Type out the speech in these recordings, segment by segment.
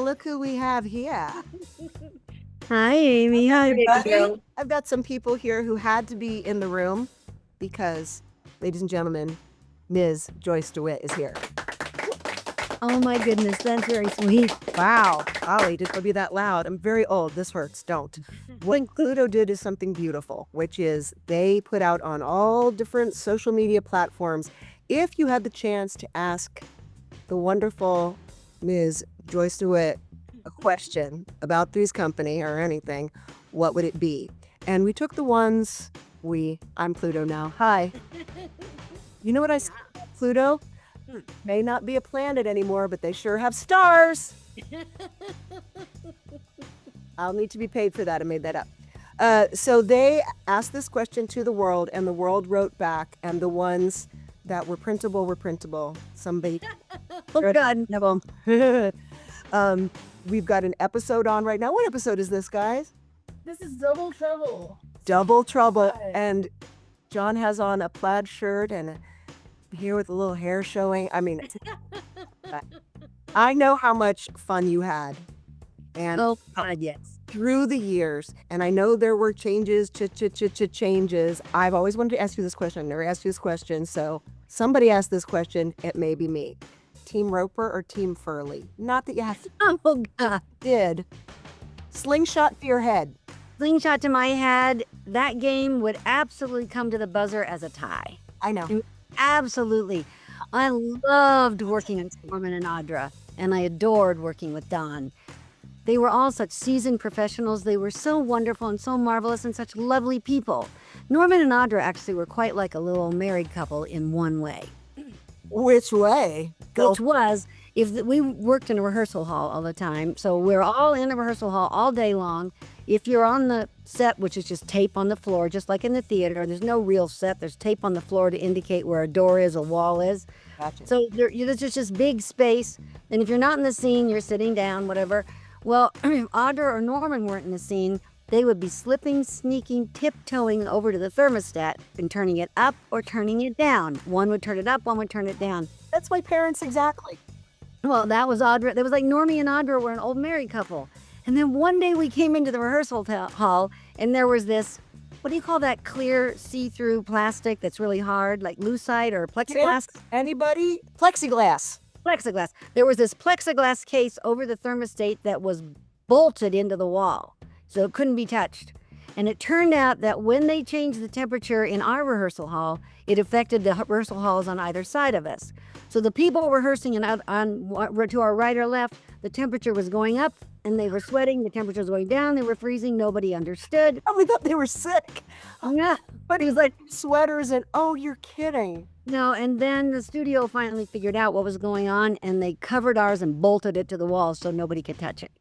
look who we have here. Hi, Amy. Hi, Everybody. I've got some people here who had to be in the room because, ladies and gentlemen, Ms. Joyce DeWitt is here. Oh my goodness, that's very sweet. Wow. Ollie, just don't be that loud. I'm very old. This hurts. Don't. What Pluto did is something beautiful, which is they put out on all different social media platforms. If you had the chance to ask the wonderful Ms. Joyce DeWitt a question about Three's Company or anything, what would it be? And we took the ones I'm Pluto now. Hi. You know what I said about Pluto? May not be a planet anymore, but they sure have stars. I'll need to be paid for that. I made that up. So they asked this question to the world, and the world wrote back, and the ones that were printable were printable. Somebody. Oh, God. No. We've got an episode on right now. What episode is this, guys? This is Double Trouble. Double Trouble. And John has on a plaid shirt and here with a little hair showing. I mean, I know how much fun you had. And Oh, God, yes. through the years, and I know there were changes, changes. I've always wanted to ask you this question. I've never asked you this question. So somebody asked this question. It may be me. Team Roper or Team Furley? Not that you have to. Oh, God. Did. Slingshot to your head. Slingshot to my head, that game would absolutely come to the buzzer as a tie. I know. Absolutely. I loved working with Norman and Audra, and I adored working with Don. They were all such seasoned professionals. They were so wonderful and so marvelous and such lovely people. Norman and Audra actually were quite like a little married couple in one way. Which way? Which was, we worked in a rehearsal hall all the time, so we're all in a rehearsal hall all day long. If you're on the set, which is just tape on the floor, just like in the theater, there's no real set. There's tape on the floor to indicate where a door is, a wall is. Gotcha. So there's just this big space, and if you're not in the scene, you're sitting down, whatever. Well, if Audra or Norman weren't in the scene, they would be slipping, sneaking, tiptoeing over to the thermostat and turning it up or turning it down. One would turn it up, one would turn it down. That's my parents exactly. Well, that was Audra. That was like Normie and Audra were an old married couple. And then one day we came into the rehearsal hall and there was this, what do you call that clear see-through plastic that's really hard, like lucite or plexiglass? Anybody? Plexiglass. Plexiglass. There was this plexiglass case over the thermostat that was bolted into the wall, so it couldn't be touched. And it turned out that when they changed the temperature in our rehearsal hall, it affected the rehearsal halls on either side of us. So the people rehearsing to our right or left, the temperature was going up and they were sweating. The temperature was going down. They were freezing. Nobody understood. Oh, we thought they were sick. Yeah, but it was like, Sweaters and, oh, you're kidding. no. And then the studio finally figured out what was going on and they covered ours and bolted it to the wall so nobody could touch it.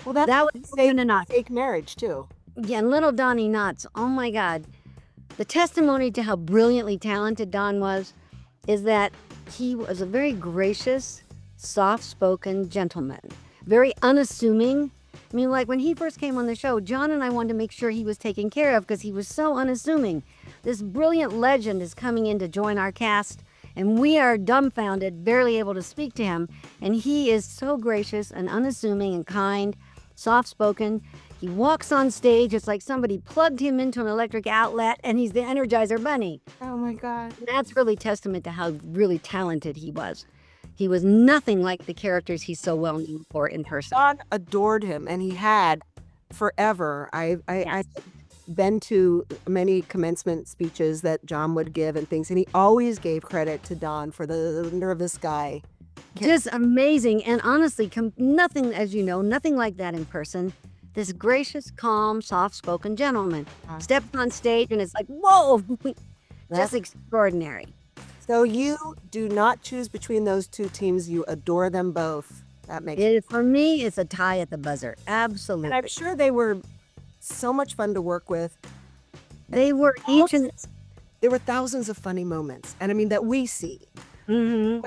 Well, that That was fake, enough. fake marriage, too. Yeah, and little Donnie Nuts, oh my God. The testimony to how brilliantly talented Don was is that he was a very gracious, soft-spoken gentleman, very unassuming. I mean, like when he first came on the show, John and I wanted to make sure he was taken care of because he was so unassuming. This brilliant legend is coming in to join our cast, and we are dumbfounded, barely able to speak to him. And he is so gracious and unassuming and kind, soft-spoken. He walks on stage, it's like somebody plugged him into an electric outlet, and he's the Energizer Bunny. Oh, my God. And that's really testament to how really talented he was. He was nothing like the characters he's so well known for in person. John adored him, and he had forever. I've been to many commencement speeches that John would give and things, and he always gave credit to Don for the nervous guy. Just amazing. And honestly, nothing, as you know, nothing like that in person. This gracious, calm, soft-spoken gentleman stepped on stage and it's like, whoa, just extraordinary. So you do not choose between those two teams. You adore them both. That makes For me, it's a tie at the buzzer. Absolutely. And I'm sure they were so much fun to work with. They were each in... There were thousands of funny moments, and I mean that we see. Mhm.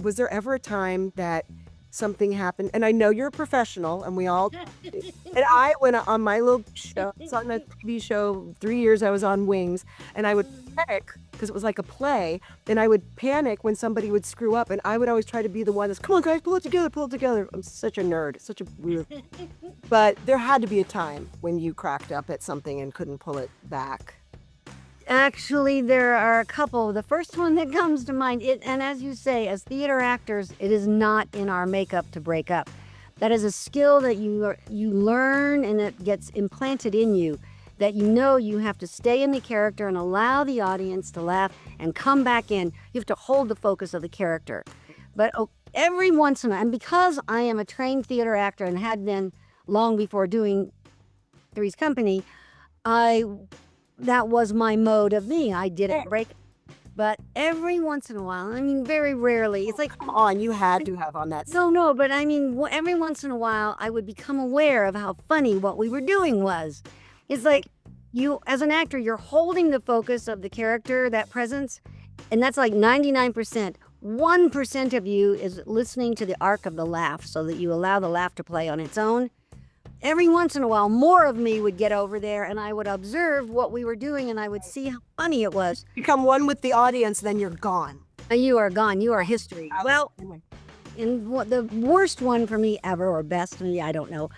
Was there ever a time that something happened, and I know you're a professional, and we all. And I went on my little show. It's on a TV show. 3 years I was on Wings, and I would panic because it was like a play, and I would panic when somebody would screw up, and I would always try to be the one that's, come on guys, pull it together, pull it together. I'm such a nerd, such a weird. But there had to be a time when you cracked up at something and couldn't pull it back. Actually, there are a couple. The first one that comes to mind, and as you say, as theater actors, it is not in our makeup to break up. That is a skill that you learn, and it gets implanted in you, that you know you have to stay in the character and allow the audience to laugh and come back in. You have to hold the focus of the character. But every once in a while, and because I am a trained theater actor and had been long before doing Three's Company, that was my mode of me. I didn't break it. But every once in a while, I mean, very rarely, it's like, Come on, you had to have on that. no, but I mean, every once in a while, I would become aware of how funny what we were doing was. It's like you, as an actor, you're holding the focus of the character, that presence, and that's like 99%. 1% of you is listening to the arc of the laugh so that you allow the laugh to play on its own. Every once in a while, more of me would get over there and I would observe what we were doing and I would see how funny it was. Become one with the audience, then you're gone. You are gone. You are history. Well, and the worst one for me ever, or best for me, I don't know.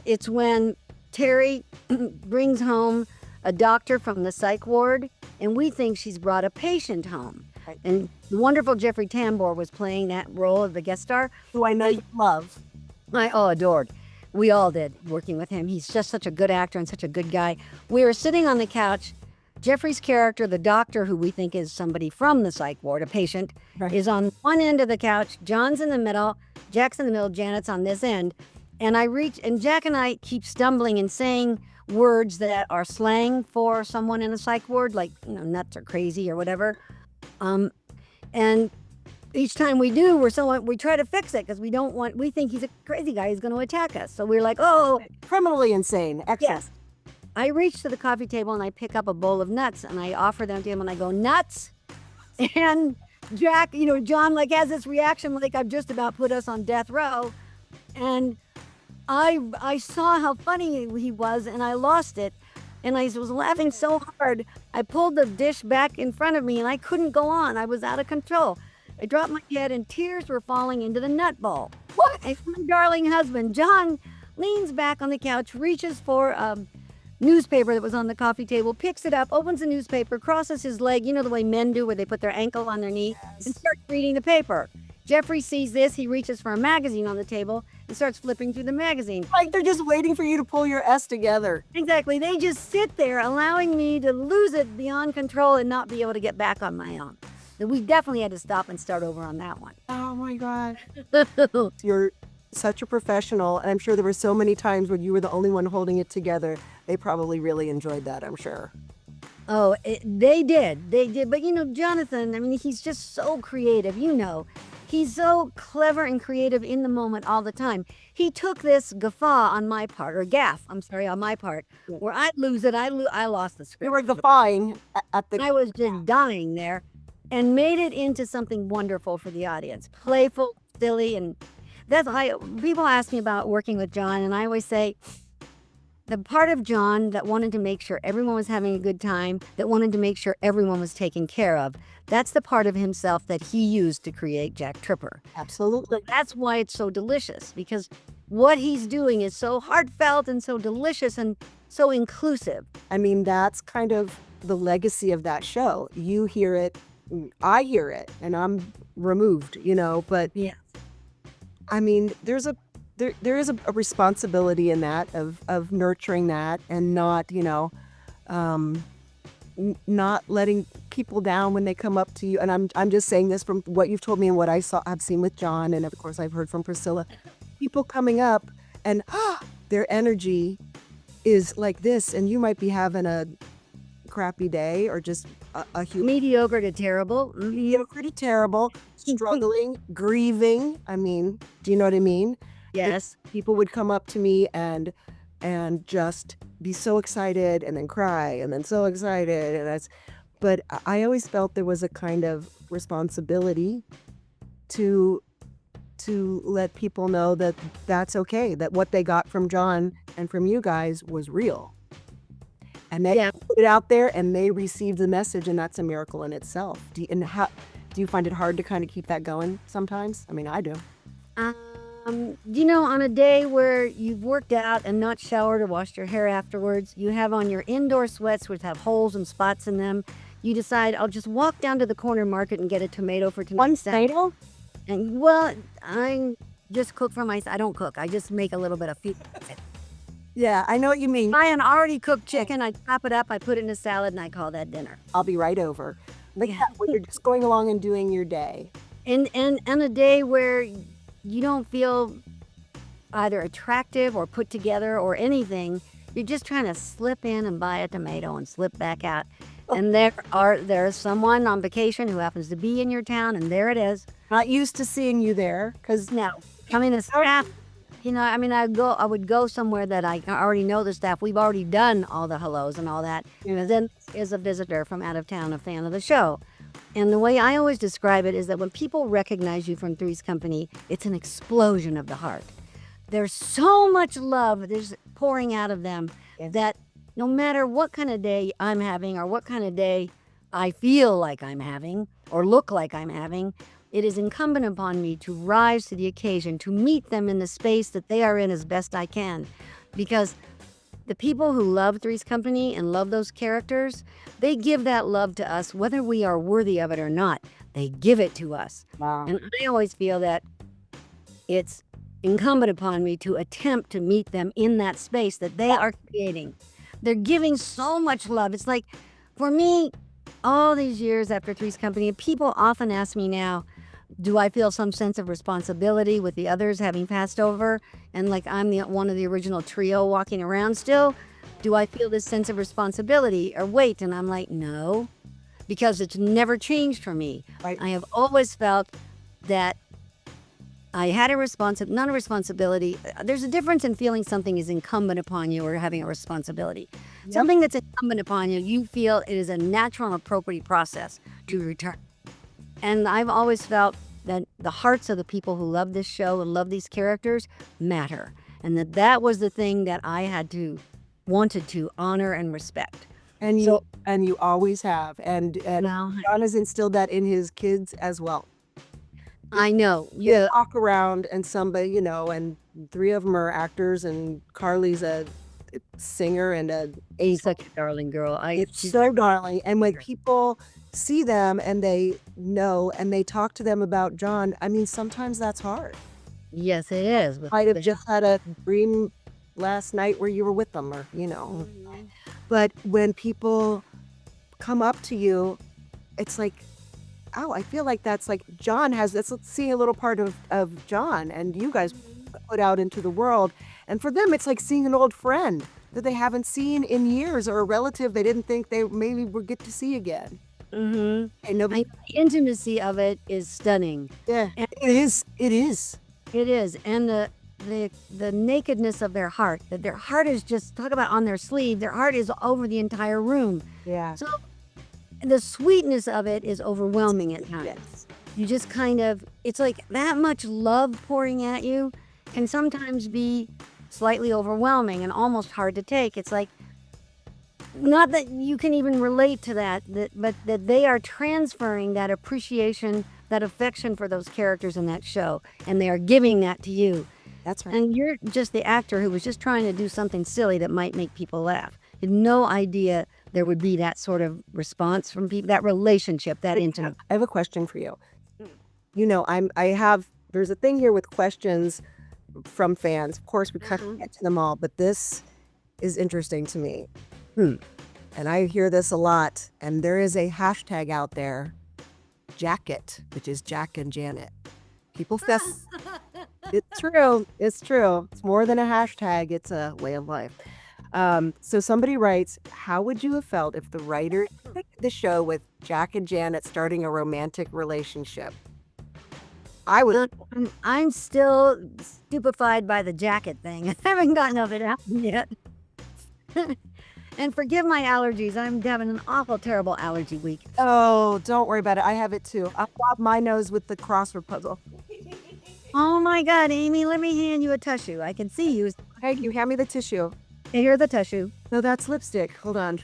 It's when Terry brings home a doctor from the psych ward and we think she's brought a patient home. Right. And the wonderful Jeffrey Tambor was playing that role of the guest star. Who I know you love. I adored. We all did, working with him. He's just such a good actor and such a good guy. We were sitting on the couch. Jeffrey's character, the doctor, who we think is somebody from the psych ward, a patient, Right. is on one end of the couch. John's in the middle. Jack's in the middle. Janet's on this end. And Jack and I keep stumbling and saying words that are slang for someone in a psych ward, like, nuts or crazy or whatever. And each time we do, we try to fix it because we think he's a crazy guy who's going to attack us. So we're like, oh, Criminally insane. Excellent. yes. I reach to the coffee table and I pick up a bowl of nuts and I offer them to him and I go, nuts. And Jack, John has this reaction like I've just about put us on death row. And I saw how funny he was and I lost it. And I was laughing so hard. I pulled the dish back in front of me and I couldn't go on. I was out of control. I dropped my head and tears were falling into the nut bowl. What? And my darling husband, John, leans back on the couch, reaches for a newspaper that was on the coffee table, picks it up, opens the newspaper, crosses his leg, the way men do where they put their ankle on their knee, and starts reading the paper. Jeffrey sees this, he reaches for a magazine on the table and starts flipping through the magazine. Like they're just waiting for you to pull your S together. Exactly. They just sit there allowing me to lose it beyond control and not be able to get back on my own. We definitely had to stop and start over on that one. Oh my God. You're such a professional, and I'm sure there were so many times when you were the only one holding it together. They probably really enjoyed that, I'm sure. Oh, they did. But Jonathan, he's just so creative, He's so clever and creative in the moment all the time. He took this guffaw on my part, or gaff, on my part, where I'd lose it, I lost the script. You were guffawing at the... I was just dying there and made it into something wonderful for the audience. Playful, silly, and people ask me about working with John, and I always say, the part of John that wanted to make sure everyone was having a good time, that wanted to make sure everyone was taken care of, that's the part of himself that he used to create Jack Tripper. Absolutely. That's why it's so delicious, because what he's doing is so heartfelt and so delicious and so inclusive. That's kind of the legacy of that show. You hear it, I hear it, and I'm removed, but yeah. There is a responsibility in that of nurturing that and not, not letting people down when they come up to you. And I'm just saying this from what you've told me and what I've seen with John, and of course I've heard from Priscilla. People coming up and their energy is like this, and you might be having a crappy day or just a mediocre to terrible. Mediocre to terrible, struggling, grieving. Do you know what I mean? Yes. People would come up to me and just be so excited and then cry and then so excited, but I always felt there was a kind of responsibility to to let people know that that's okay, that what they got from John and from you guys was real. And they put it out there and they received the message, and that's a miracle in itself. Do you find it hard to kind of keep that going sometimes? I mean, I do. On a day where you've worked out and not showered or washed your hair afterwards, you have on your indoor sweats which have holes and spots in them. You decide, I'll just walk down to the corner market and get a tomato for tonight. One tomato? And well, I just cook for myself. I don't cook. I just make a little bit of food. Yeah, I know what you mean. Buy an already cooked chicken. I chop it up. I put it in a salad, and I call that dinner. I'll be right over. Like when you're just going along and doing your day. And a day where you don't feel either attractive or put together or anything, you're just trying to slip in and buy a tomato and slip back out. And there's someone on vacation who happens to be in your town, and there it is. Not used to seeing you there, because Now, the staff, I would go somewhere that I already know the staff. We've already done all the hellos and all that. Then is a visitor from out of town, a fan of the show. And the way I always describe it is that when people recognize you from Three's Company, it's an explosion of the heart. There's so much love there's pouring out of them that no matter what kind of day I'm having or what kind of day I feel like I'm having or look like I'm having, it is incumbent upon me to rise to the occasion, to meet them in the space that they are in as best I can. Because the people who love Three's Company and love those characters, they give that love to us whether we are worthy of it or not. They give it to us. Wow. And I always feel that it's incumbent upon me to attempt to meet them in that space that they are creating. They're giving so much love. It's like, for me, all these years after Three's Company, people often ask me now, do I feel some sense of responsibility with the others having passed over? And like I'm one of the original trio walking around still? Do I feel this sense of responsibility or weight? And I'm like, no, because it's never changed for me. Right. I have always felt that I had not a responsibility. There's a difference in feeling something is incumbent upon you or having a responsibility. Yep. Something that's incumbent upon you, you feel it is a natural and appropriate process to return. And I've always felt that the hearts of the people who love this show and love these characters matter. And that was the thing that I wanted to honor and respect. And you always have. And John has instilled that in his kids as well. I know. You walk around and somebody, and three of them are actors, and Carly's a singer and Amy's such a darling girl. She's so darling. And when people see them and they know and they talk to them about John, I mean, sometimes that's hard. Yes, it is. Might have just had a dream last night where you were with them, or But when people come up to you, it's like, oh, I feel like that's like John has this. Let's see a little part of John, and you guys put out into the world. And for them, it's like seeing an old friend that they haven't seen in years, or a relative they didn't think they maybe would get to see again. Mm-hmm. And the intimacy of it is stunning. Yeah, and it is. It is. It is. And the nakedness of their heart, that their heart is just, talk about on their sleeve, their heart is over the entire room. Yeah. So the sweetness of it is overwhelming at times. Yes. You just it's like that much love pouring at you can sometimes be slightly overwhelming and almost hard to take. It's like, not that you can even relate to that, but that they are transferring that appreciation, that affection for those characters in that show, and they are giving that to you. That's right. And you're just the actor who was just trying to do something silly that might make people laugh. You had no idea there would be that sort of response from people, that relationship, that intimate. I have a question for you. There's a thing here with questions from fans. Of course, we can't get to them all, but this is interesting to me. And I hear this a lot, and there is a hashtag out there, Jacket, which is Jack and Janet. People it's true. It's true. It's more than a hashtag. It's a way of life. So somebody writes, how would you have felt if the writer picked the show with Jack and Janet starting a romantic relationship? I would. I'm still stupefied by the jacket thing. I haven't gotten of it out yet. And forgive my allergies. I'm having an awful terrible allergy week. Oh, don't worry about it. I have it too. I bob my nose with the crossword puzzle. Oh my God, Amy, let me hand you a tissue. I can see you. Hey, you hand me the tissue. Here's the tissue. No, that's lipstick. Hold on.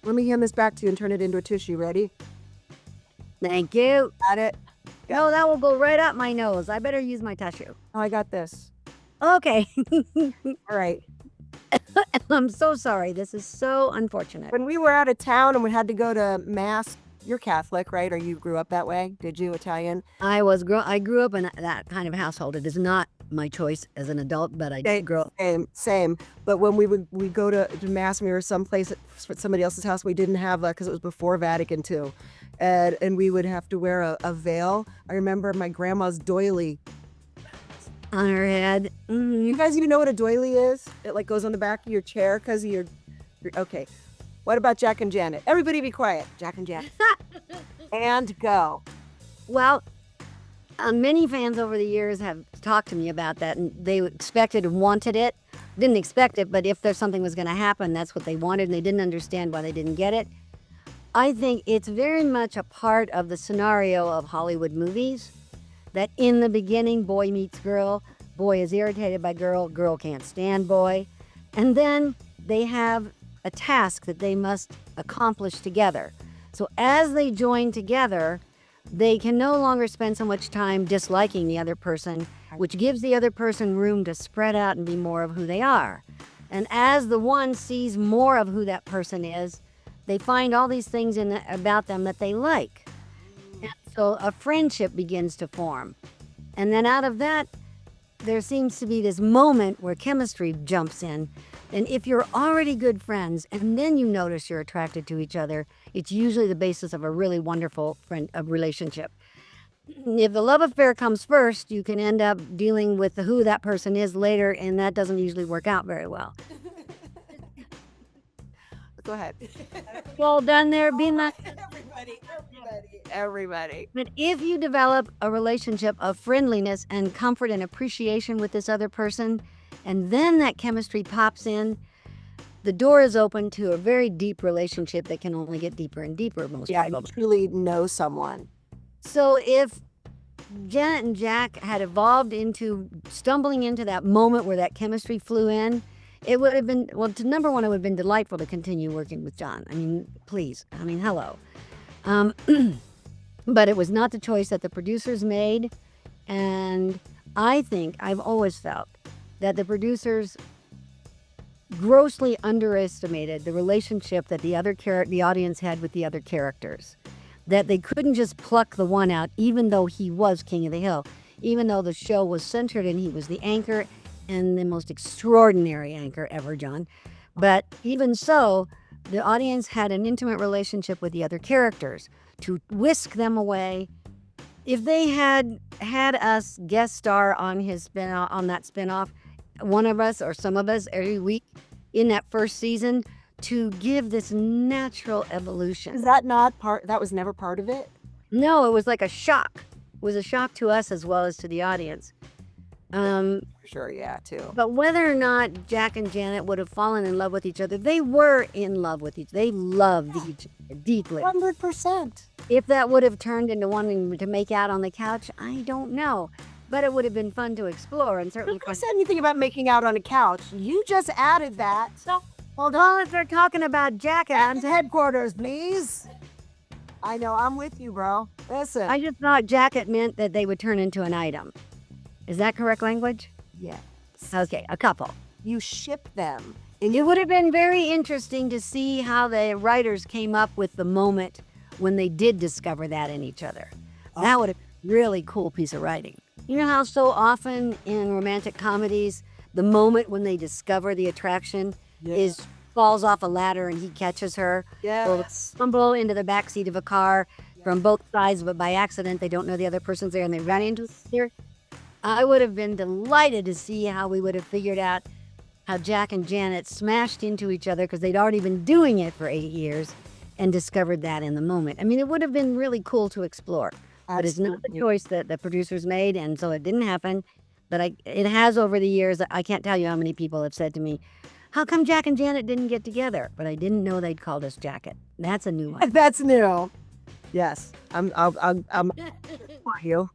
Let me hand this back to you and turn it into a tissue. Ready? Thank you. Got it? No, that will go right up my nose. I better use my tissue. Oh, I got this. Okay. All right. I'm so sorry. This is so unfortunate. When we were out of town and we had to go to Mass, you're Catholic, right? Or you grew up that way? Did you, Italian? I grew up in that kind of household. It is not my choice as an adult, but I did grow up. Same. But when we go to Mass and we were someplace at somebody else's house, we didn't have because it was before Vatican II. And we would have to wear a veil. I remember my grandma's doily. On her head. You guys even know what a doily is? It like goes on the back of your chair because of your okay. What about Jack and Janet? Everybody be quiet. Jack and Janet. And go. Well, many fans over the years have talked to me about that, and they expected and wanted it. Didn't expect it, but if there's something was going to happen, that's what they wanted, and they didn't understand why they didn't get it. I think it's very much a part of the scenario of Hollywood movies that in the beginning, boy meets girl, boy is irritated by girl, girl can't stand boy, and then they have a task that they must accomplish together. So as they join together, they can no longer spend so much time disliking the other person, which gives the other person room to spread out and be more of who they are. And as the one sees more of who that person is, they find all these things about them that they like. And so a friendship begins to form. And then out of that, there seems to be this moment where chemistry jumps in. And if you're already good friends and then you notice you're attracted to each other, it's usually the basis of a really wonderful relationship. If the love affair comes first, you can end up dealing with who that person is later, and that doesn't usually work out very well. Go ahead. Well done there, Bima. Everybody. But if you develop a relationship of friendliness and comfort and appreciation with this other person, and then that chemistry pops in, the door is open to a very deep relationship that can only get deeper and deeper most Yeah, you probably. truly know someone. So if Janet and Jack had evolved into stumbling into that moment where that chemistry flew in, it would have been, well, number one, it would have been delightful to continue working with John. I mean, please. I mean, hello. But it was not the choice that the producers made. And I think, I've always felt that the producers grossly underestimated the relationship that the audience had with the other characters. That they couldn't just pluck the one out, even though he was King of the Hill, even though the show was centered and he was the anchor and the most extraordinary anchor ever, John. But even so, the audience had an intimate relationship with the other characters. To whisk them away, if they had us guest star on that spinoff, one of us or some of us every week in that first season, to give this natural evolution. Is that not part? That was never part of it? No, it was like a shock. It was a shock to us as well as to the audience. Sure, yeah, too. But whether or not Jack and Janet would have fallen in love with each other, they were in love with each other. They loved each other deeply. 100%. If that would have turned into wanting to make out on the couch, I don't know. But it would have been fun to explore and certainly Who fun. said anything about making out on a couch? You just added that. So, Hold on, if they're talking about Jack and headquarters, please. I know, I'm with you, bro. Listen. I just thought jacket meant that they would turn into an item. Is that correct language? Yeah. Okay, a couple. You ship them. And it would have been very interesting to see how the writers came up with the moment when they did discover that in each other. That would have been a really cool piece of writing. You know how so often in romantic comedies, the moment when they discover the attraction is falls off a ladder and he catches her, or stumble into the backseat of a car from both sides, but by accident they don't know the other person's there and they run into her. I would have been delighted to see how we would have figured out how Jack and Janet smashed into each other because they'd already been doing it for 8 years and discovered that in the moment. I mean, it would have been really cool to explore, but it's not the choice that the producers made, and so it didn't happen. But it has over the years. I can't tell you how many people have said to me, how come Jack and Janet didn't get together? But I didn't know they'd called us Jacket. That's a new one. That's new. Yes. I'm you.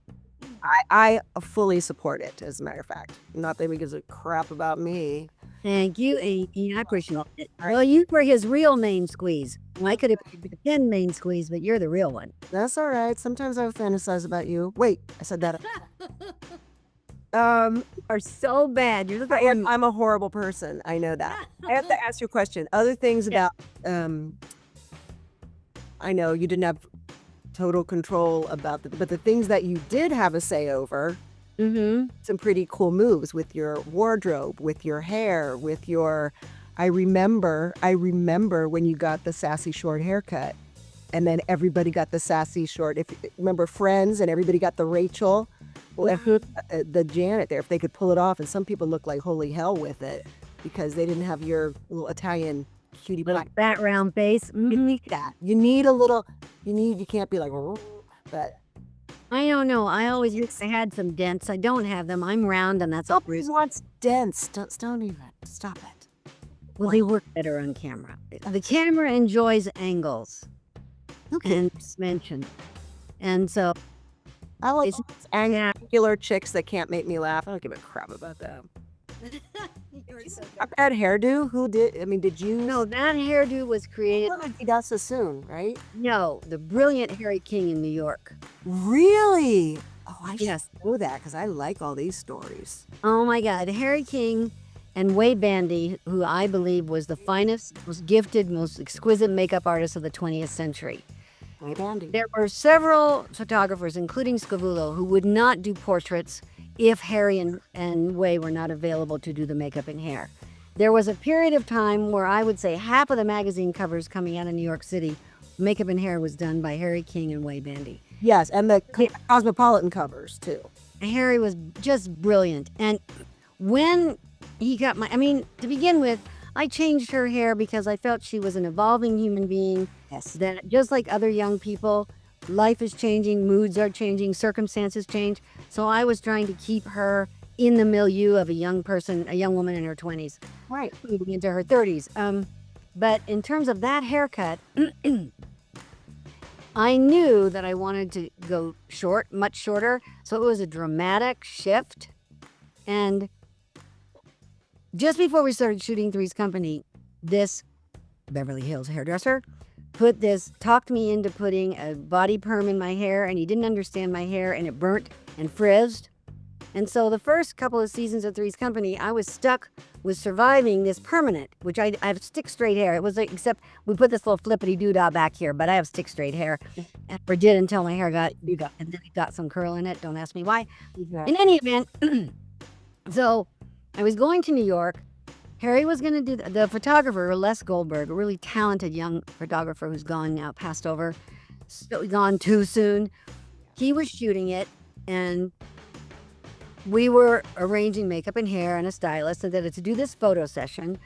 I fully support it, as a matter of fact. Not that he gives a crap about me. Thank you, Amy. I appreciate it. Well, you were his real main squeeze. I could have been main squeeze, but you're the real one. That's all right. Sometimes I fantasize about you. Wait, I said that. Are so bad. You're the I'm a horrible person. I know that. I have to ask you a question. Other things about, I know you didn't have total control about but the things that you did have a say over, some pretty cool moves with your wardrobe, with your hair, with your, I remember when you got the sassy short haircut and then everybody got the sassy short, if you remember Friends and everybody got the Rachel. Well, the Janet there, if they could pull it off, and some people look like holy hell with it because they didn't have your little Italian cutie pie. Fat round face. You need that. You need a little. You can't be like, but I don't know. I always used to had some dents. I don't have them. I'm round, and that's all. Nobody wants dents. Don't even stop it. Well, they work better on camera. The camera enjoys angles and dimension, and so. I like angular chicks that can't make me laugh. I don't give a crap about them. I've had hairdo. Who did? I mean, did you? No, that hairdo was created. That's Sassoon, right? No, the brilliant Harry King in New York. Really? Oh, I Yes. know that because I like all these stories. Oh my God, Harry King and Wade Bandy, who I believe was the finest, most gifted, most exquisite makeup artist of the 20th century. There were several photographers, including Scavullo, who would not do portraits if Harry and Way were not available to do the makeup and hair. There was a period of time where I would say half of the magazine covers coming out of New York City, makeup and hair was done by Harry King and Way Bandy. Yes, and the Cosmopolitan covers too. Harry was just brilliant. And when he got to begin with, I changed her hair because I felt she was an evolving human being. Yes. That just like other young people, life is changing, moods are changing, circumstances change. So I was trying to keep her in the milieu of a young person, a young woman in her 20s. Right. Moving into her 30s. But in terms of that haircut, I knew that I wanted to go short, much shorter. So it was a dramatic shift. And just before we started shooting Three's Company, this Beverly Hills hairdresser talked me into putting a body perm in my hair, and he didn't understand my hair, and it burnt and frizzed. And so the first couple of seasons of Three's Company, I was stuck with surviving this permanent, which I have stick straight hair. It was like, except we put this little flippity doodah back here, but I have stick straight hair. And I did until my hair got, and then it got some curl in it. Don't ask me why. In any event, so I was going to New York. Harry was going to do the photographer, Les Goldberg, a really talented young photographer who's gone now, passed over, gone too soon. He was shooting it, and we were arranging makeup and hair and a stylist, and then to do this photo session,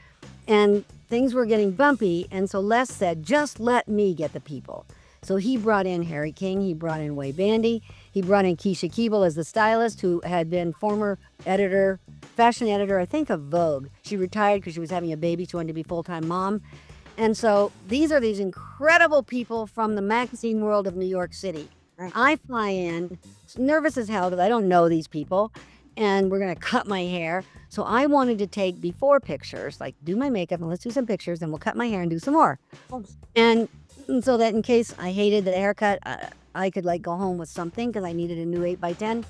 and things were getting bumpy. And so Les said, just let me get the people. So he brought in Harry King, he brought in Way Bandy, he brought in Keisha Keeble as the stylist, who had been former editor, fashion editor, I think, of Vogue. She retired because she was having a baby. She wanted to be full-time mom. And so these are these incredible people from the magazine world of New York City. Right. I fly in, nervous as hell because I don't know these people, and we're going to cut my hair. So I wanted to take before pictures, like do my makeup and let's do some pictures, and we'll cut my hair and do some more. And so that in case I hated the haircut, I could like go home with something because I needed a new 8x10.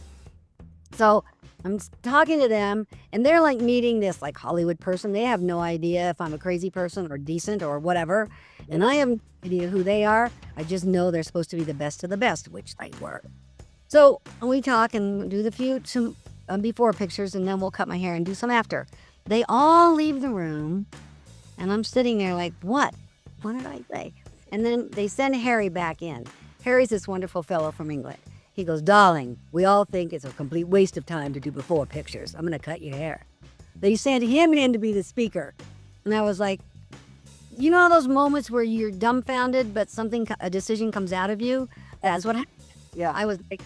So I'm talking to them, and they're like meeting this like Hollywood person. They have no idea if I'm a crazy person or decent or whatever. And I have no idea who they are. I just know they're supposed to be the best of the best, which they were. So we talk and do some before pictures, and then we'll cut my hair and do some after. They all leave the room, and I'm sitting there like, what? What did I say? And then they send Harry back in. Harry's this wonderful fellow from England. He goes, darling, we all think it's a complete waste of time to do before pictures. I'm going to cut your hair. They sent him in to be the speaker. And I was like, you know those moments where you're dumbfounded, but a decision comes out of you? That's what happened. Yeah. I was like,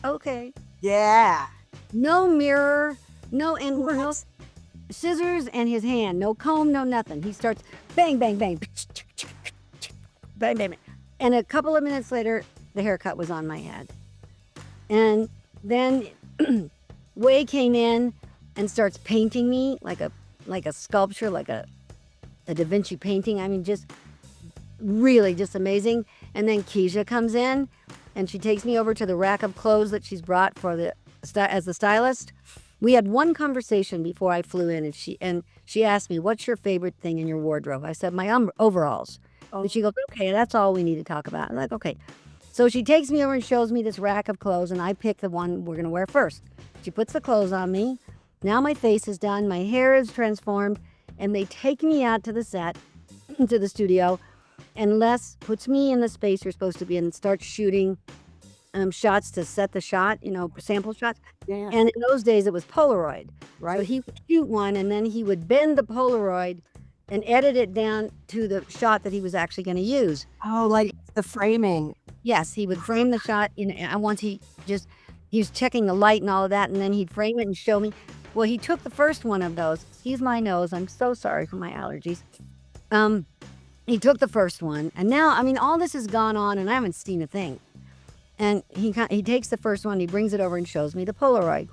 okay. Yeah. No mirror, no scissors and his hand, no comb, no nothing. He starts bang, bang, bang, bang, bang, bang. And a couple of minutes later, the haircut was on my head. And then Wei came in and starts painting me like a sculpture, like a Da Vinci painting. I mean, just really just amazing. And then Keisha comes in and she takes me over to the rack of clothes that she's brought for as the stylist. We had one conversation before I flew in, and she asked me, "What's your favorite thing in your wardrobe?" I said, "My overalls." And she goes, "Okay, that's all we need to talk about." I'm like, "Okay." So she takes me over and shows me this rack of clothes, and I pick the one we're gonna wear first. She puts the clothes on me. Now my face is done, my hair is transformed, and they take me out to the set, to the studio, and Les puts me in the space you're supposed to be in and starts shooting shots to set the shot, sample shots. Yeah. And in those days, it was Polaroid. Right. So he would shoot one, and then he would bend the Polaroid and edit it down to the shot that he was actually going to use. Oh, like the framing. Yes, he would frame the shot. And once he was checking the light and all of that, and then he'd frame it and show me. Well, he took the first one of those. Excuse my nose. I'm so sorry for my allergies. He took the first one, and now, I mean, all this has gone on, and I haven't seen a thing. And he takes the first one, he brings it over and shows me the Polaroid.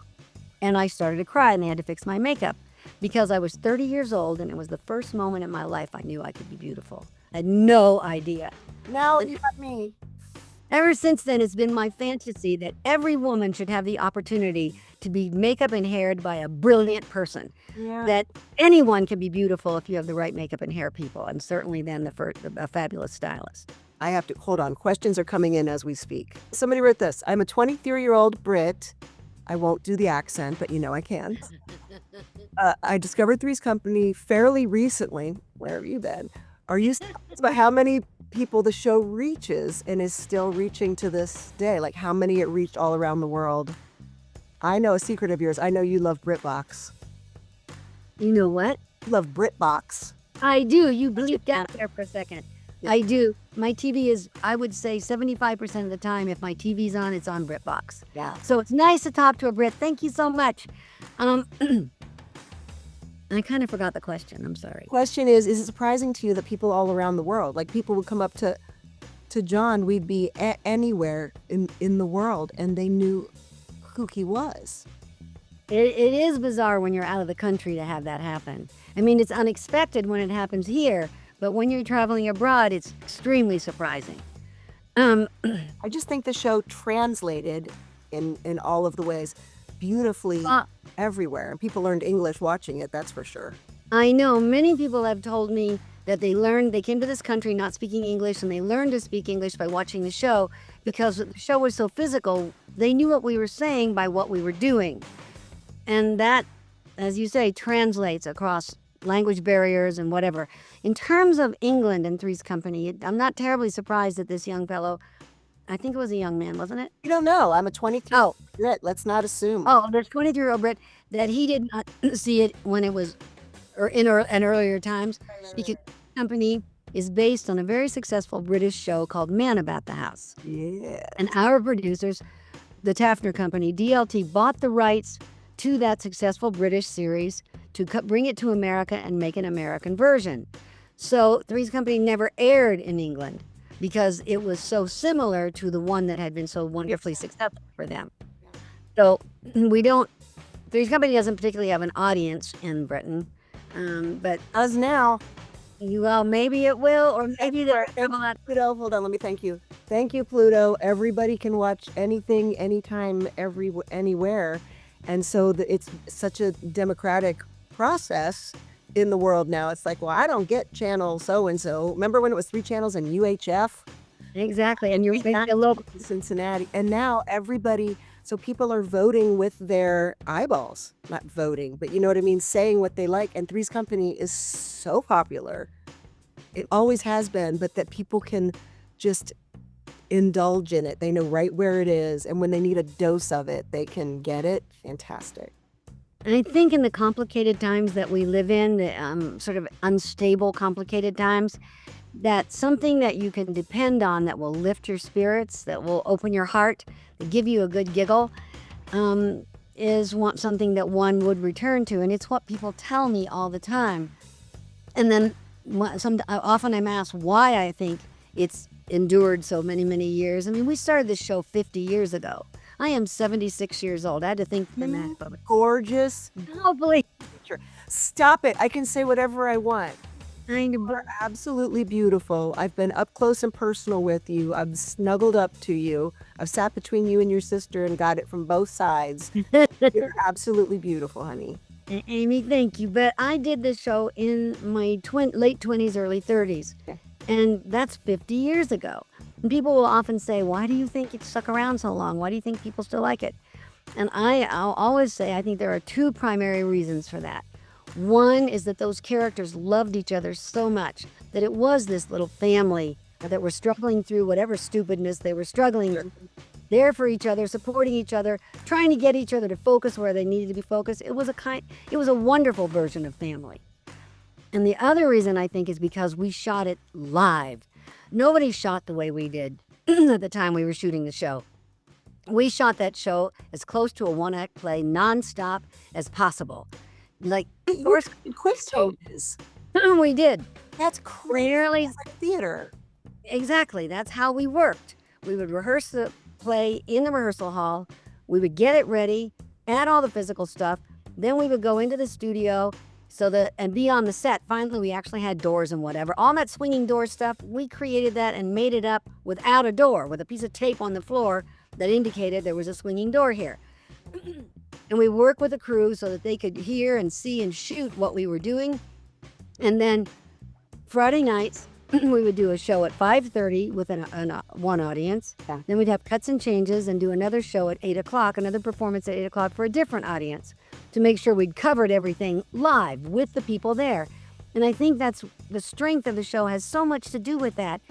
And I started to cry, and they had to fix my makeup because I was 30 years old, and it was the first moment in my life I knew I could be beautiful. I had no idea. Now you got me. Ever since then, it's been my fantasy that every woman should have the opportunity to be makeup and haired by a brilliant person. Yeah. That anyone can be beautiful if you have the right makeup and hair people, and certainly then a fabulous stylist. I have to hold on. Questions are coming in as we speak. Somebody wrote this. I'm a 23-year-old Brit. I won't do the accent, but I can. I discovered Three's Company fairly recently. Where have you been? Are you surprised by how many people the show reaches and is still reaching to this day? Like how many it reached all around the world? I know a secret of yours. I know you love BritBox. You know what? You love BritBox. I do. You bleeped out there for a second. Yeah. I do. My TV is, I would say 75% of the time, if my TV's on, it's on BritBox. Yeah. So it's nice to talk to a Brit. Thank you so much. I kind of forgot the question. I'm sorry. Question is it surprising to you that people all around the world, like people would come up to John, we'd be anywhere in the world, and they knew who he was? It is bizarre when you're out of the country to have that happen. I mean, it's unexpected when it happens here, but when you're traveling abroad, it's extremely surprising. I just think the show translated in all of the ways beautifully everywhere. And people learned English watching it, that's for sure. I know many people have told me that they came to this country not speaking English, and they learned to speak English by watching the show because the show was so physical. They knew what we were saying by what we were doing. And that, as you say, translates across language barriers and whatever. In terms of England and Three's Company, I'm not terribly surprised that this young fellow, I think it was a young man, wasn't it? You don't know. I'm a 23-year-old Brit. Let's not assume. Oh, there's 23-year-old Brit that he did not see it when it was in earlier times. Because the company is based on a very successful British show called Man About the House. Yeah. And our producers, the Taffner Company, DLT, bought the rights to that successful British series to bring it to America and make an American version. So Three's Company never aired in England because it was so similar to the one that had been so wonderfully successful for them. So Three's Company doesn't particularly have an audience in Britain, but Us now. well, maybe it will, or maybe Pluto, hold on, let me thank you. Thank you, Pluto. Everybody can watch anything, anytime, anywhere. And so it's such a democratic process in the world now. It's like, well, I don't get channel so-and-so. Remember when it was 3 channels and UHF? Exactly, and you're a local Cincinnati. And now so people are voting with their eyeballs. Not voting, but you know what I mean? Saying what they like. And Three's Company is so popular. It always has been, but that people can just indulge in it. They know right where it is. And when they need a dose of it, they can get it. Fantastic. And I think in the complicated times that we live in, the sort of unstable, complicated times, that something that you can depend on that will lift your spirits, that will open your heart, that give you a good giggle, is something that one would return to. And it's what people tell me all the time. And then often I'm asked why I think it's endured so many, many years. I mean, we started this show 50 years ago. I am 76 years old. I had to think for that. But Gorgeous. hopefully, Stop it. I can say whatever I want. kind of. You're absolutely beautiful. I've been up close and personal with you. I've snuggled up to you. I've sat between you and your sister and got it from both sides. You're absolutely beautiful, honey. Amy, thank you. But I did this show in my late 20s, early 30s. Okay. And that's 50 years ago. And people will often say, why do you think it stuck around so long? Why do you think people still like it? And I'll always say, I think there are two primary reasons for that. One is that those characters loved each other so much that it was this little family that were struggling through whatever stupidness they were struggling through, there for each other, supporting each other, trying to get each other to focus where they needed to be focused. It was a wonderful version of family. And the other reason I think is because we shot it live. Nobody shot the way we did at the time we were shooting the show. We shot that show as close to a one-act play, nonstop as possible. Like, of course, Quick changes. we did. That's crazy. Rarely. It's like theater. Exactly. That's how we worked. We would rehearse the play in the rehearsal hall. We would get it ready, add all the physical stuff. Then we would go into the studio and be on the set. Finally, we actually had doors and whatever. All that swinging door stuff, we created that and made it up without a door, with a piece of tape on the floor that indicated there was a swinging door here. And we work with the crew so that they could hear and see and shoot what we were doing. And then Friday nights, we would do a show at 5:30 with one audience. Yeah. Then we'd have cuts and changes and do another show at 8 o'clock, another performance at 8 o'clock for a different audience to make sure we'd covered everything live with the people there. And I think that's the strength of the show has so much to do with that.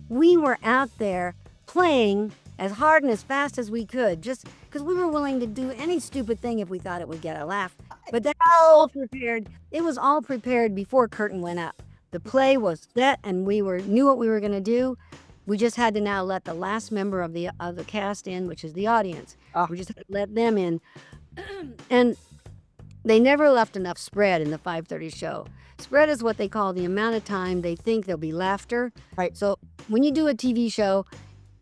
We were out there playing as hard and as fast as we could, just because we were willing to do any stupid thing if we thought it would get a laugh. But that was all prepared. It was all prepared before curtain went up. The play was set, and we knew what we were going to do. We just had to now let the last member of the cast in, which is the audience. Oh. We just had to let them in, and they never left enough spread in the 5:30 show. Spread is what they call the amount of time they think there'll be laughter. Right. So when you do a TV show,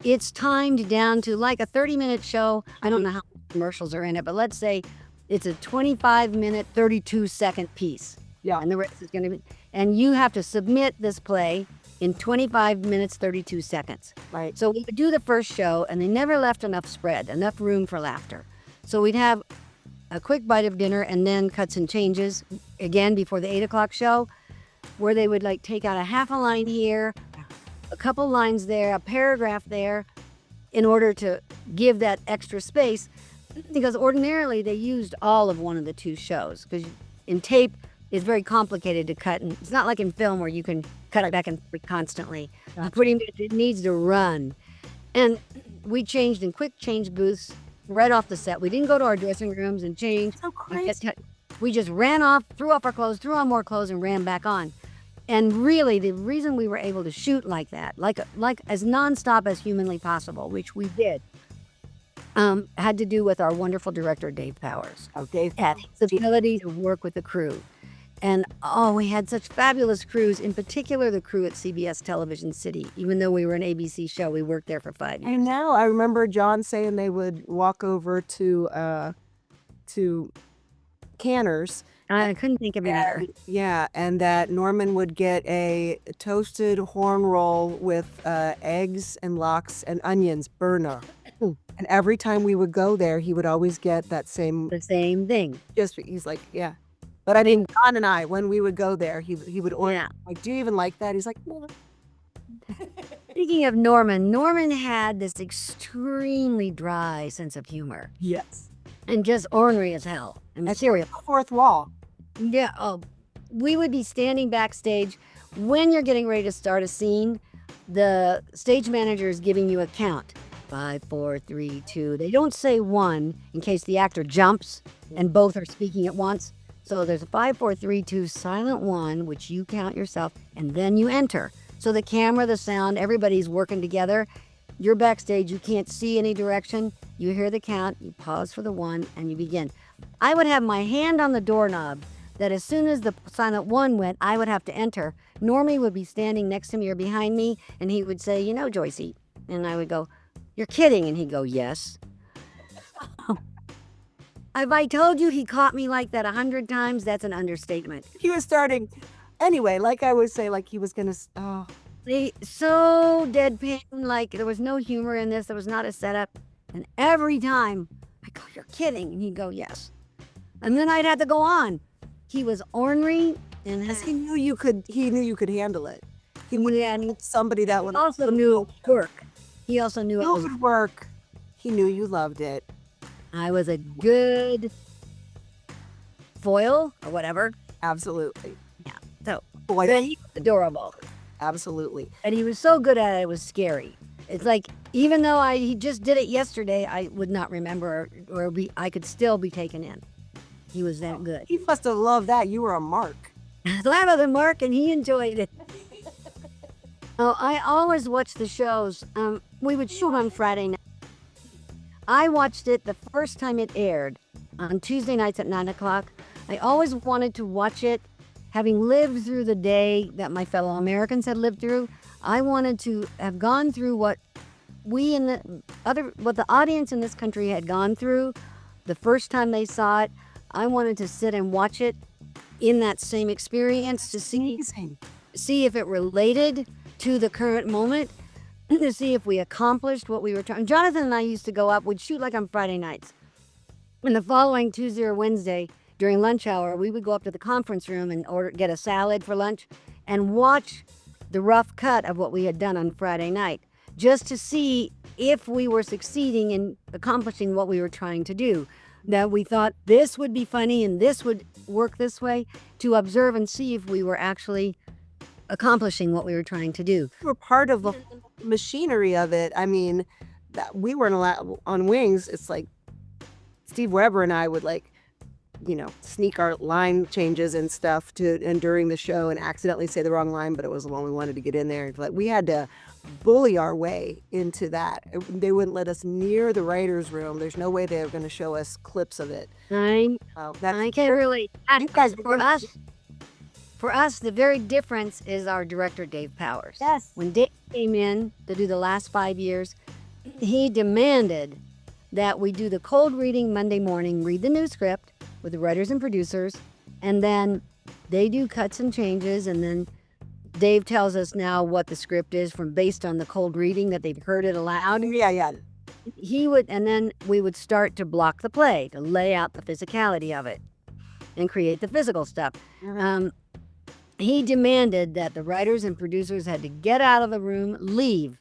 it's timed down to like a 30-minute show. I don't know how many commercials are in it, but let's say it's a 25-minute, 32-second piece. Yeah. And the rest is going to be, and you have to submit this play in 25 minutes, 32 seconds. Right. So we would do the first show, and they never left enough spread, enough room for laughter. So we'd have a quick bite of dinner and then cuts and changes again before the 8 o'clock show, where they would like take out a half a line here, a couple lines there, a paragraph there, in order to give that extra space, because ordinarily they used all of one of the two shows, because in tape it's very complicated to cut, and it's not like in film where you can cut it back and forth constantly. Gotcha. Pretty much it needs to run. And we changed in quick change booths right off the set. We didn't go to our dressing rooms and change. So crazy. We just ran off, threw off our clothes, threw on more clothes, and ran back on. And really, the reason we were able to shoot like that, like as nonstop as humanly possible, which we did, had to do with our wonderful director, Dave Powers. Oh, Dave. Had his ability to work with the crew. And we had such fabulous crews, in particular the crew at CBS Television City. Even though we were an ABC show, we worked there for 5 years. And now I remember John saying they would walk over to Canner's. I couldn't think of it. Yeah, and that Norman would get a toasted horn roll with eggs and lox and onions, burner. And every time we would go there, he would always get that same. The same thing. He's like, yeah. But I mean, John and I, when we would go there, he would order. Yeah. Like, do you even like that? He's like, no. Speaking of Norman had this extremely dry sense of humor Yes. and just ornery as hell. And serious. Fourth wall. Yeah. We would be standing backstage when you're getting ready to start a scene. The stage manager is giving you a count. 5, 4, 3, 2. They don't say 1 in case the actor jumps and both are speaking at once. So there's a 5, 4, 3, 2 silent 1, which you count yourself, and then you enter. So the camera, the sound, everybody's working together. You're backstage, you can't see any direction. You hear the count, you pause for the 1, and you begin. I would have my hand on the doorknob that as soon as the silent 1 went, I would have to enter. Normie would be standing next to me or behind me, and he would say, Joycey. And I would go, you're kidding. And he'd go, yes. If I told you he caught me like that 100 times, that's an understatement. He was starting, anyway, like I would say, like he was going to, oh, So deadpan, like there was no humor in this. There was not a setup. And every time I go, "You're kidding," and he'd go, "Yes." And then I'd have to go on. He was ornery, and he knew you could handle it. He wanted somebody that would also knew it would work. He also knew it would work. He knew you loved it. I was a good foil or whatever. Absolutely. Yeah. So, Boy, but he was adorable. absolutely. And he was so good at it, it was scary. It's like, even though he just did it yesterday, I would not remember I could still be taken in. He was that good. He must have loved that. You were a mark. So I was a mark, and he enjoyed it. Oh, I always watch the shows. We would shoot on Friday night. I watched it the first time it aired on Tuesday nights at 9 o'clock. I always wanted to watch it, having lived through the day that my fellow Americans had lived through. I wanted to have gone through what the audience in this country had gone through the first time they saw it. I wanted to sit and watch it in that same experience to see if it related to the current moment, to see if we accomplished what we were trying. Jonathan and I used to go up, we'd shoot like on Friday nights. And the following Tuesday or Wednesday during lunch hour, we would go up to the conference room and get a salad for lunch and watch the rough cut of what we had done on Friday night, just to see if we were succeeding in accomplishing what we were trying to do. That we thought this would be funny and this would work this way, to observe and see if we were actually accomplishing what we were trying to do. We were part of the machinery of it. I mean, that we weren't allowed on Wings. It's like Steve Weber and I would sneak our line changes and stuff and during the show and accidentally say the wrong line, but it was the one we wanted to get in there. Like we had to bully our way into that. They wouldn't let us near the writer's room. There's no way they were going to show us clips of it. I can't really. For us, the very difference is our director, Dave Powers. Yes. When Dave came in to do the last 5 years, he demanded that we do the cold reading Monday morning, read the new script with the writers and producers, and then they do cuts and changes, and then Dave tells us now what the script is based on the cold reading that they've heard it aloud. Yeah. And then we would start to block the play, to lay out the physicality of it and create the physical stuff. He demanded that the writers and producers had to get out of the room, leave,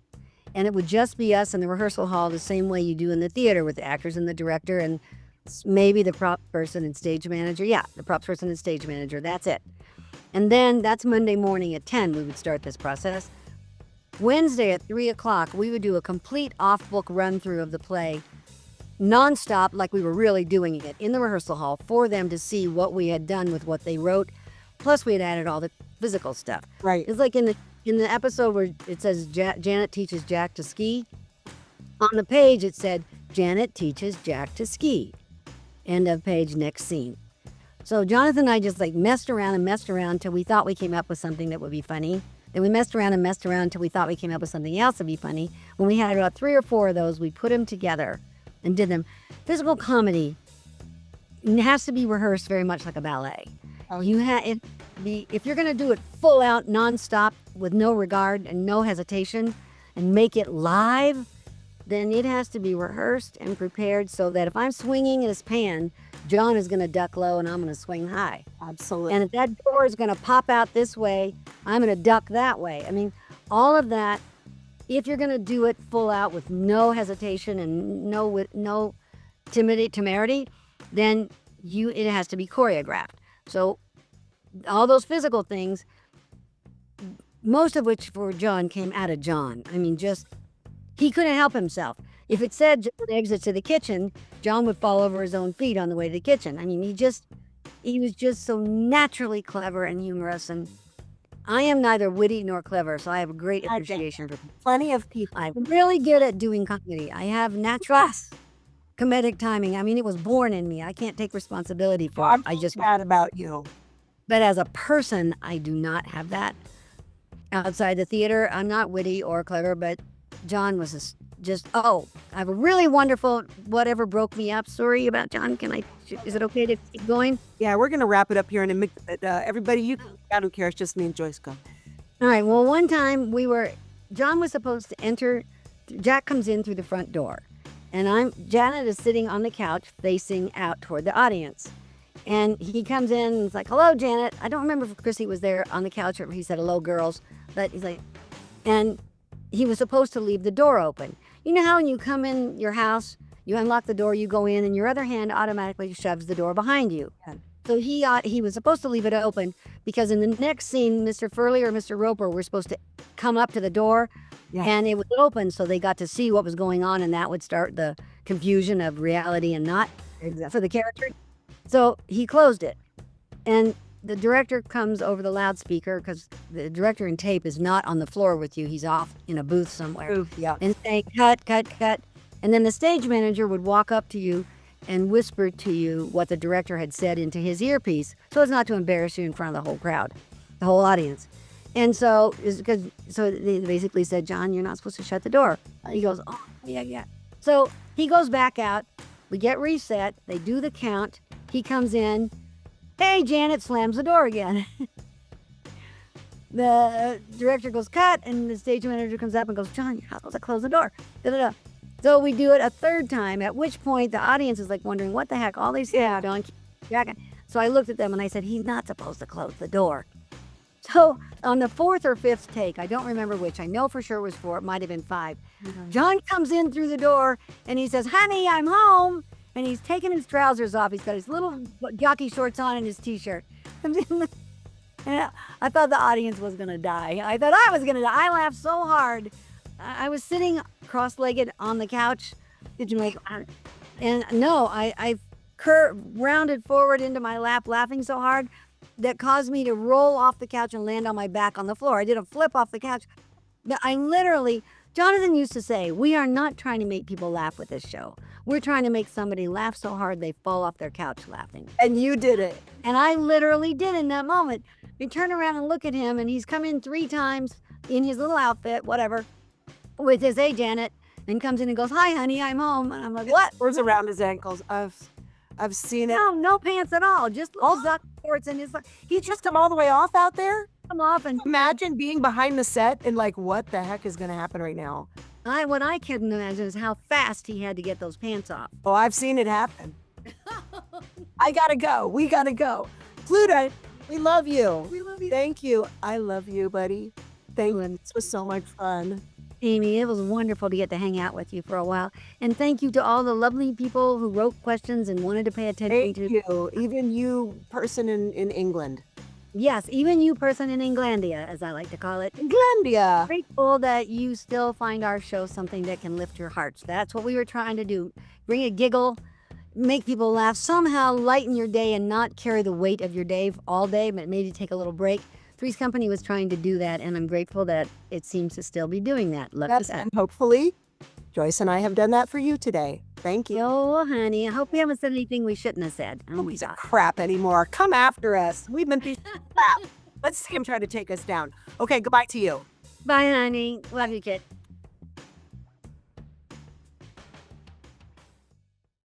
and it would just be us in the rehearsal hall the same way you do in the theater with the actors and the director and maybe the prop person and stage manager. Yeah, the props person and stage manager, that's it. And then that's Monday morning at 10, we would start this process. Wednesday at 3 o'clock, we would do a complete off-book run-through of the play, nonstop, like we were really doing it in the rehearsal hall for them to see what we had done with what they wrote. Plus, we had added all the physical stuff. Right. It's like in the episode where it says Janet teaches Jack to ski. On the page, it said, Janet teaches Jack to ski. End of page, next scene. So Jonathan and I just messed around until we thought we came up with something that would be funny. Then we messed around until we thought we came up with something else that would be funny. When we had about 3 or 4 of those, we put them together and did them. Physical comedy has to be rehearsed very much like a ballet. If you're going to do it full out, nonstop, with no regard and no hesitation, and make it live, then it has to be rehearsed and prepared so that if I'm swinging in his pan, John is going to duck low and I'm going to swing high. Absolutely. And if that door is going to pop out this way, I'm going to duck that way. I mean, all of that, if you're going to do it full out with no hesitation and no temerity, then it has to be choreographed. So all those physical things, most of which for John came out of John. I mean, he couldn't help himself. If it said John exits to the kitchen, John would fall over his own feet on the way to the kitchen. I mean, he was just so naturally clever and humorous. And I am neither witty nor clever, so I have a great appreciation for plenty of people. I'm really good at doing comedy. I have natural comedic timing. I mean, it was born in me. I can't take responsibility for it. I just mad about you. But as a person, I do not have that. Outside the theater, I'm not witty or clever, but John was I have a really wonderful whatever broke me up story about John. Is it okay to keep going? Yeah, we're going to wrap it up here in a minute. Everybody, I don't care. It's just me and Joyce. Go. All right. Well, one time John was supposed to enter. Jack comes in through the front door, and Janet is sitting on the couch facing out toward the audience. And he comes in and is like, hello, Janet. I don't remember if Chrissy was there on the couch or if he said, hello, girls. But he's like, and he was supposed to leave the door open. You know how when you come in your house, you unlock the door, you go in, and your other hand automatically shoves the door behind you. Yeah. So he was supposed to leave it open because in the next scene, Mr. Furley or Mr. Roper were supposed to come up to the door, and it was open, so they got to see what was going on, and that would start the confusion of reality and not for the character. So he closed it, and the director comes over the loudspeaker because the director in tape is not on the floor with you. He's off in a booth somewhere. And saying, cut, cut, cut. And then the stage manager would walk up to you and whisper to you what the director had said into his earpiece so as not to embarrass you in front of the whole crowd, the whole audience. And so they basically said, John, you're not supposed to shut the door. He goes, oh, yeah. So he goes back out. We get reset. They do the count. He comes in. Hey, Janet, slams the door again. The director goes, cut, and the stage manager comes up and goes, John, you're not supposed to close the door. Da-da-da. So we do it a third time, at which point the audience is like wondering, what the heck, all these things on Jack. So I looked at them and I said, he's not supposed to close the door. So on the fourth or fifth take, I don't remember which, I know for sure it was 4, it might have been 5. John comes in through the door and he says, honey, I'm home. And he's taking his trousers off. He's got his little jockey shorts on and his t-shirt. And I thought the audience was going to die. I thought I was going to die. I laughed so hard. I was sitting cross-legged on the couch. Did you make? And no, I rounded forward into my lap laughing so hard that caused me to roll off the couch and land on my back on the floor. I did a flip off the couch. Jonathan used to say, we are not trying to make people laugh with this show. We're trying to make somebody laugh so hard they fall off their couch laughing. And you did it. And I literally did in that moment. We turn around and look at him, and he's come in 3 times in his little outfit, whatever, with his, hey, Janet, and comes in and goes, hi, honey, I'm home. And I'm like, what? Words around his ankles. I've seen it. No pants at all. Just all duck shorts and He just come all the way off out there? Come off and imagine being behind the set and like, what the heck is going to happen right now? What I couldn't imagine is how fast he had to get those pants off. Oh, I've seen it happen. I gotta go. We gotta go. Pluto, we love you. We love you. Thank you. I love you, buddy. Thank you. This was so much fun. Amy, it was wonderful to get to hang out with you for a while. And thank you to all the lovely people who wrote questions and wanted to pay attention Thank you. Even you, person in England. Yes, even you person in Englandia, as I like to call it. Englandia. Grateful that you still find our show something that can lift your hearts. That's what we were trying to do. Bring a giggle, make people laugh, somehow lighten your day and not carry the weight of your day all day, but maybe take a little break. Three's Company was trying to do that, and I'm grateful that it seems to still be doing that. Look at that. And hopefully, Joyce and I have done that for you today. Thank you. Oh, honey, I hope we haven't said anything we shouldn't have said. Don't be crap anymore. Come after us. We've been crap. Let's see him try to take us down. Okay, goodbye to you. Bye, honey. Love you, kid.